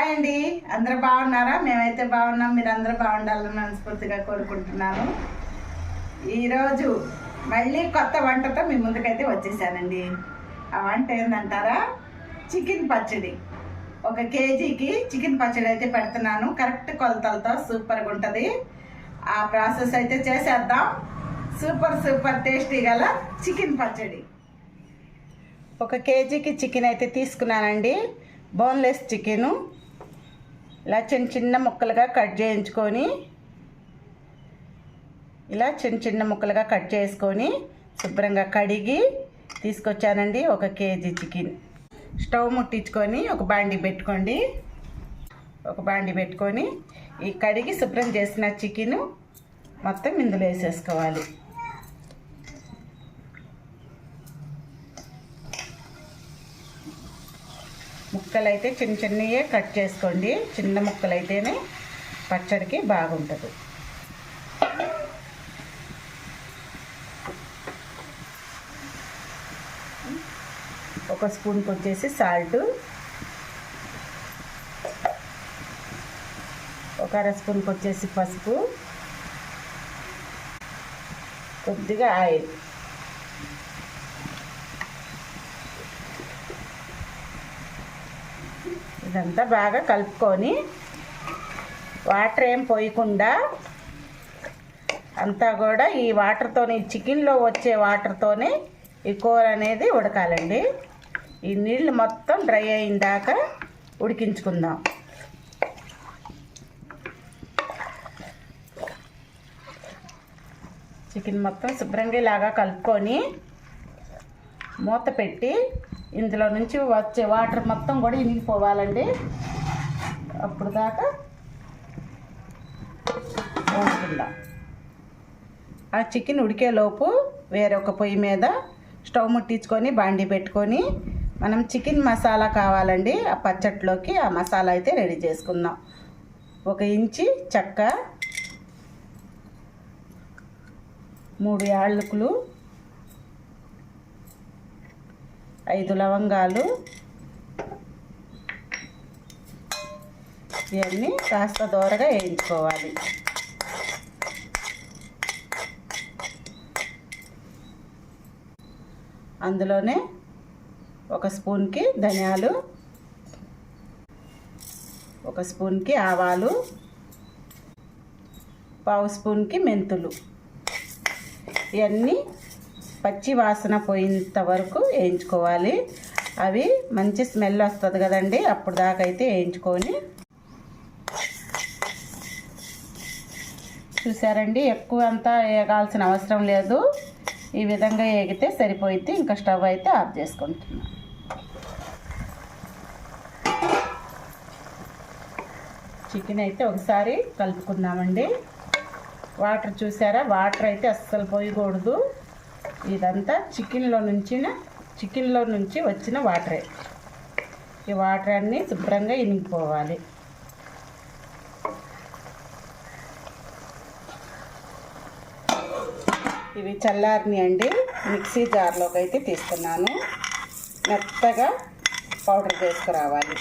Hi అండి, అందరూ బాగున్నారా? మేమైతే బాగున్నాం. మీరు అందరూ బాగుండాలని మనస్ఫూర్తిగా కోరుకుంటున్నాను. ఈరోజు మళ్ళీ కొత్త వంటతో మీ ముందుకైతే వచ్చేసానండి. ఆ వంట ఏంటంటారా? చికెన్ పచ్చడి. 1 కేజీకి చికెన్ పచ్చడి అయితే పెడుతున్నాను. కరెక్ట్ కొలతలతో సూపర్గా ఉంటుంది. ఆ ప్రాసెస్ అయితే చేసేద్దాం. సూపర్ టేస్టీ గల చికెన్ పచ్చడి. 1 కేజీకి చికెన్ అయితే తీసుకున్నానండి. బోన్లెస్ చికెను ఇలా చిన్న ముక్కలుగా కట్ చేయించుకొని ఇలా చిన్న ముక్కలుగా కట్ చేసుకొని శుభ్రంగా కడిగి తీసుకొచ్చానండి. 1 కేజీ చికెన్. స్టవ్ ముట్టించుకొని ఒక బాండి పెట్టుకొని ఈ కడిగి శుభ్రం చేసిన చికెను మొత్తం ఇందులో వేసేసుకోవాలి. ముక్కలు అయితే చిన్నయే కట్ చేసుకోండి. చిన్న ముక్కలు అయితేనే పచ్చడికి బాగుంటుంది. ఒక స్పూన్కి వచ్చేసి సాల్ట్, ఒక అర స్పూన్కి వచ్చేసి పసుపు, కొద్దిగా ఆయిల్, ఇదంతా బాగా కలుపుకొని వాటర్ ఏం పోయకుండా అంతా కూడా ఈ వాటర్తోనే, చికెన్లో వచ్చే వాటర్తోనే ఈ కూర అనేది ఉడకాలండి. ఈ నీళ్ళు మొత్తం డ్రై అయిన దాకా ఉడికించుకుందాం. చికెన్ మొత్తం శుభ్రంగా ఇలాగా కలుపుకొని మూత పెట్టి ఇందులో నుంచి వచ్చే వాటర్ మొత్తం కూడా ఇనిగిపోవాలండి. అప్పుడు దాకా వండుకుందాం. ఆ చికెన్ ఉడికేలోపు వేరొక పొయ్యి మీద స్టవ్ ముట్టించుకొని బాండి పెట్టుకొని మనం చికెన్ మసాలా కావాలండి. ఆ పచ్చట్లోకి ఆ మసాలా అయితే రెడీ చేసుకుందాం. 1 ఇంచి చెక్క, 3 యాలకులు, 5 లవంగాలు, ఇవన్నీ కాస్త దోరగా వేయించుకోవాలి. అందులోనే 1 స్పూన్కి ధనియాలు, 1 స్పూన్కి ఆవాలు, 1/2 స్పూన్కి మెంతులు, ఇవన్నీ పచ్చి వాసన పోయేంత వరకు వేయించుకోవాలి. అవి మంచి స్మెల్ వస్తుంది కదండి, అప్పుడు దాకా అయితే వేయించుకొని. చూసారండి, ఎక్కువ అంతా వేగాల్సిన అవసరం లేదు. ఈ విధంగా వేగితే సరిపోయిద్ది. ఇంకా స్టవ్ అయితే ఆఫ్ చేసుకుంటున్నాను. చికెన్ అయితే ఒకసారి కలుపుకుందామండి. వాటర్ చూసారా? వాటర్ అయితే అస్సలు పోయకూడదు. ఇదంతా చికెన్లో నుంచి వచ్చిన వాటరే. ఈ వాటర్ అన్నీ శుభ్రంగా ఇనిగిపోవాలి. ఇవి చల్లారిని అండి. మిక్సీ జార్లోకి అయితే తీసుకున్నాను. మెత్తగా పౌడర్ చేసుకురావాలి.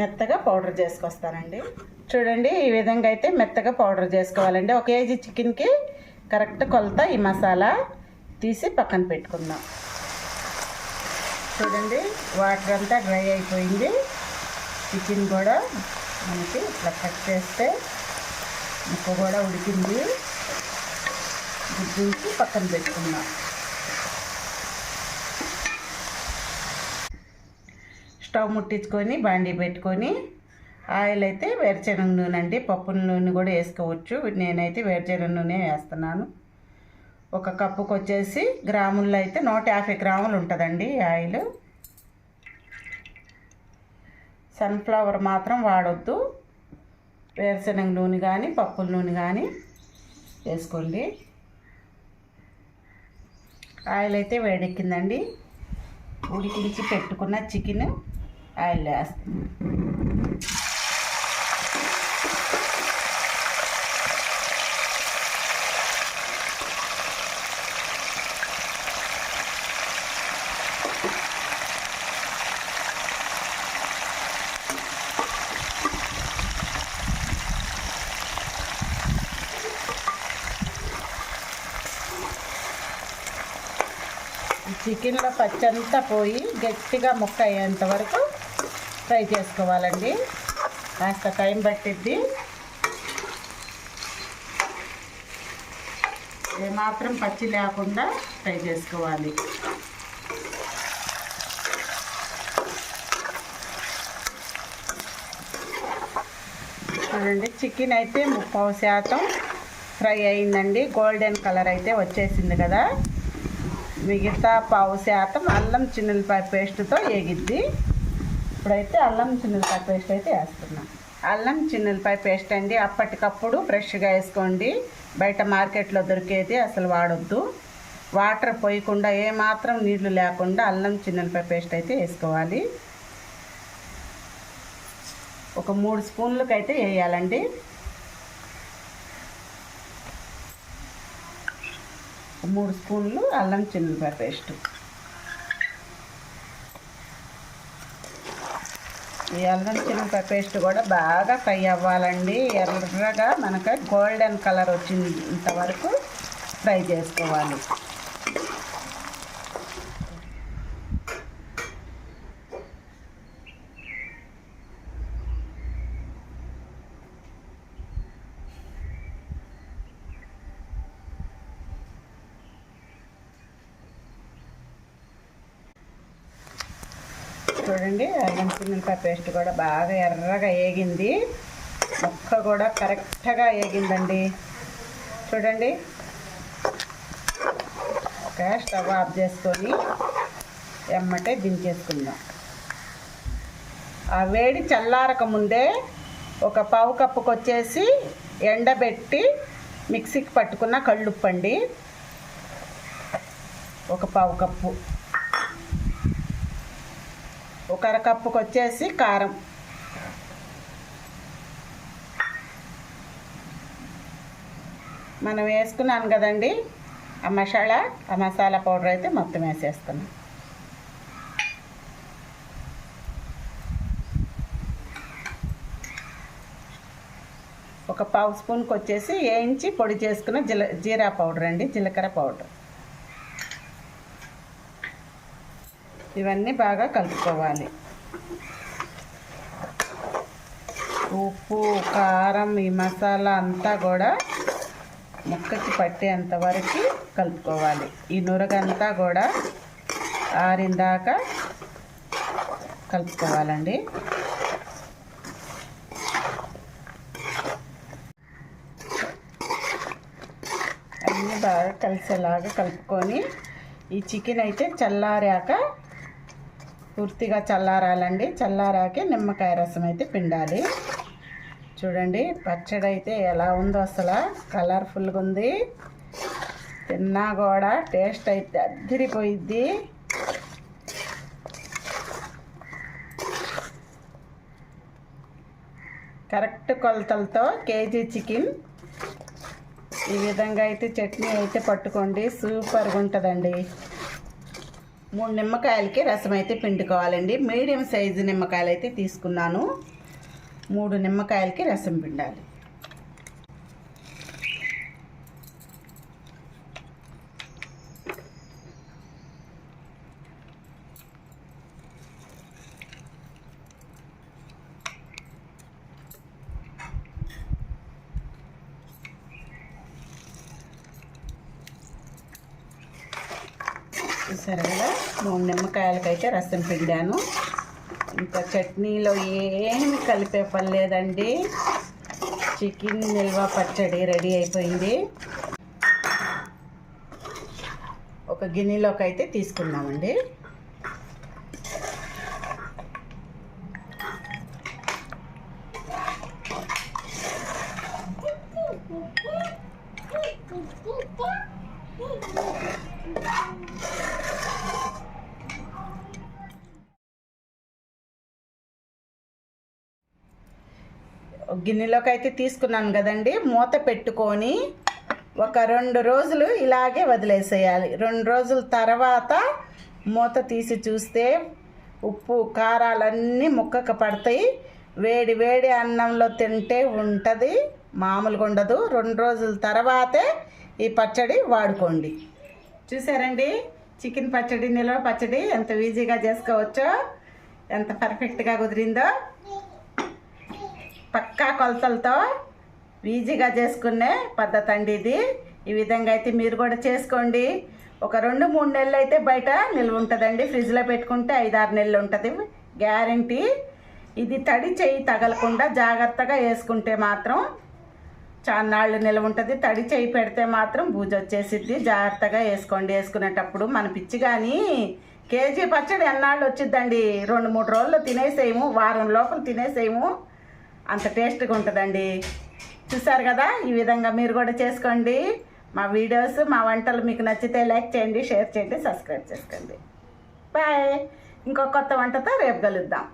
మెత్తగా పౌడర్ చేసుకొస్తానండి. చూడండి, ఈ విధంగా అయితే మెత్తగా పౌడర్ చేసుకోవాలండి. 1 కేజీ చికెన్కి కరెక్ట్ కొలత. ఈ మసాలా తీసి పక్కన పెట్టుకుందాం. చూడండి, వాటర్ అంతా డ్రై అయిపోయింది. చికెన్ కూడా మనకి ఇట్లా కట్ చేస్తే ముక్క కూడా ఉడికింది. గుడ్డించి పక్కన పెట్టుకుందాం. స్టవ్ ముట్టించుకొని బాండీ పెట్టుకొని ఆయిల్ అయితే వేరుశనగ నూనె అండి. పప్పుల నూనె కూడా వేసుకోవచ్చు. నేనైతే వేరుశనగ నూనె వేస్తున్నాను. 1 కప్పుకి వచ్చేసి గ్రాముల్లో అయితే 150 గ్రాములు ఉంటుందండి ఆయిల్. సన్ఫ్లవర్ మాత్రం వాడొద్దు. వేరుశనగ నూనె కానీ పప్పుల నూనె కానీ వేసుకోండి. ఆయిల్ అయితే వేడెక్కిందండి. ఉడికించి పెట్టుకున్న చికెన్ ఆయిల్ వేస్తాను. చికెన్లో పచ్చంతా పోయి గట్టిగా ముక్క అయ్యేంత వరకు ఫ్రై చేసుకోవాలండి. కాస్త టైం పట్టిద్ది. ఏమాత్రం పచ్చి లేకుండా ఫ్రై చేసుకోవాలి. చూడండి, చికెన్ అయితే 30% ఫ్రై అయిందండి. గోల్డెన్ కలర్ అయితే వచ్చేసింది కదా. మిగతా 20% అల్లం చిన్నులపాయ పేస్ట్తో వేగిద్ది. ఇప్పుడైతే అల్లం చిన్నులపాయ పేస్ట్ అయితే వేస్తున్నాం. అల్లం చిన్నులపాయ పేస్ట్ అండి అప్పటికప్పుడు ఫ్రెష్గా వేసుకోండి. బయట మార్కెట్లో దొరికేది అసలు వాడొద్దు. వాటర్ పోయకుండా ఏమాత్రం నీళ్లు లేకుండా అల్లం చిన్నులపాయ పేస్ట్ అయితే వేసుకోవాలి. ఒక 3 స్పూన్లకు అయితే వేయాలండి. మూడు స్పూన్లు అల్లం చిన్నులపాయ పేస్ట్. ఈ అల్లం చిన్నులపాయ పేస్ట్ కూడా బాగా ఫ్రై అవ్వాలండి. ఎర్రగా మనకు గోల్డెన్ కలర్ వచ్చేంత వరకు ఫ్రై చేసుకోవాలి. చూడండి, అల్లం చిన్నులపాయ పేస్ట్ కూడా బాగా ఎర్రగా వేగింది. ముక్క కూడా కరెక్ట్గా వేగిందండి. చూడండి, స్టవ్ ఆఫ్ చేసుకొని ఎమ్మటే దించేసుకుందాం. ఆ వేడి చల్లారక ముందే ఒక పావు కప్పుకి వచ్చేసి ఎండబెట్టి మిక్సీకి పట్టుకున్న కళ్ళుప్పండి, ఒక పావు కప్పు. ఒక అరకప్పుకి వచ్చేసి కారం, మనం వేసుకున్నాను కదండి ఆ మసాలా పౌడర్ అయితే మొత్తం వేసేస్తున్నాం. ఒక పావు స్పూన్కి వచ్చేసి వేయించి పొడి చేసుకున్న జీరా పౌడర్ అండి, జీలకర్ర పౌడర్. ఇవన్నీ బాగా కలుపుకోవాలి. ఉప్పు, కారం, ఈ మసాలా అంతా కూడా ముక్కకి పట్టేంత వరకు కలుపుకోవాలి. ఈ నురగంతా కూడా ఆరిందాక కలుపుకోవాలండి. అన్నీ బాగా కలిసేలాగా కలుపుకొని ఈ చికెన్ అయితే చల్లారాక, పూర్తిగా చల్లారాలండి. చల్లారాకే నిమ్మకాయ రసం అయితే పిండాలి. చూడండి, పచ్చడి అయితే ఎలా ఉందో అసలు కలర్ఫుల్గా ఉంది. తిన్నా కూడా టేస్ట్ అయితే అదిరిపోయిద్ది. కరెక్ట్ కొలతలతో కేజీ చికెన్ ఈ విధంగా అయితే చట్నీ అయితే పట్టుకోండి, సూపర్గా ఉంటుందండి. 3 నిమ్మకాయలకి రసం అయితే పిండుకోవాలండి. మీడియం సైజు నిమ్మకాయలు అయితే తీసుకున్నాను. 3 నిమ్మకాయలకి రసం పిండాలి. చూసారు కదా, 3 నిమ్మకాయలకైతే రసం పిండాను. ఇంకా చట్నీలో ఏమి కలిపే పని లేదండి. చికెన్ నిల్వ పచ్చడి రెడీ అయిపోయింది. ఒక గిన్నెలోకి అయితే తీసుకున్నామండి. గిన్నెలోకి అయితే తీసుకున్నాను కదండి. మూత పెట్టుకొని ఒక 2 రోజులు ఇలాగే వదిలేసేయాలి. 2 రోజుల తర్వాత మూత తీసి చూస్తే ఉప్పు కారాలన్నీ ముక్కకు పడతాయి. వేడి వేడి అన్నంలో తింటే ఉంటుంది, మామూలుగా ఉండదు. 2 రోజుల తర్వాతే ఈ పచ్చడి వాడుకోండి. చూసారండి, చికెన్ పచ్చడి, నిల్వ పచ్చడి ఎంత ఈజీగా చేసుకోవచ్చో, ఎంత పర్ఫెక్ట్గా కుదిరిందో. పక్కా కొలతలతో ఈజీగా చేసుకునే పద్ధతి అండి ఇది. ఈ విధంగా అయితే మీరు కూడా చేసుకోండి. ఒక 2-3 నెలలు అయితే బయట నిల్వ ఉంటుందండి. ఫ్రిడ్జ్లో పెట్టుకుంటే 5-6 నెలలు ఉంటుంది గ్యారంటీ. ఇది తడి చెయ్యి తగలకుండా జాగ్రత్తగా వేసుకుంటే మాత్రం చాలా నాళ్ళు నిల్వ ఉంటుంది. తడి చెయ్యి పెడితే మాత్రం బూజు వచ్చేసిద్ది. జాగ్రత్తగా వేసుకోండి. వేసుకునేటప్పుడు మన పిచ్చి కానీ కేజీ పచ్చడి ఎన్నాళ్ళు వచ్చిద్దండి. 2-3 రోజుల్లో తినేసేయము, వారం లోపల తినేసేయము. అంత టేస్ట్గా ఉంటుందండి. చూసారు కదా, ఈ విధంగా మీరు కూడా చేసుకోండి. మా వీడియోస్, మా వంటలు మీకు నచ్చితే లైక్ చేయండి, షేర్ చేయండి, సబ్స్క్రైబ్ చేసుకోండి. బాయ్. ఇంకో కొత్త వంటతో రేపు కలుద్దాం.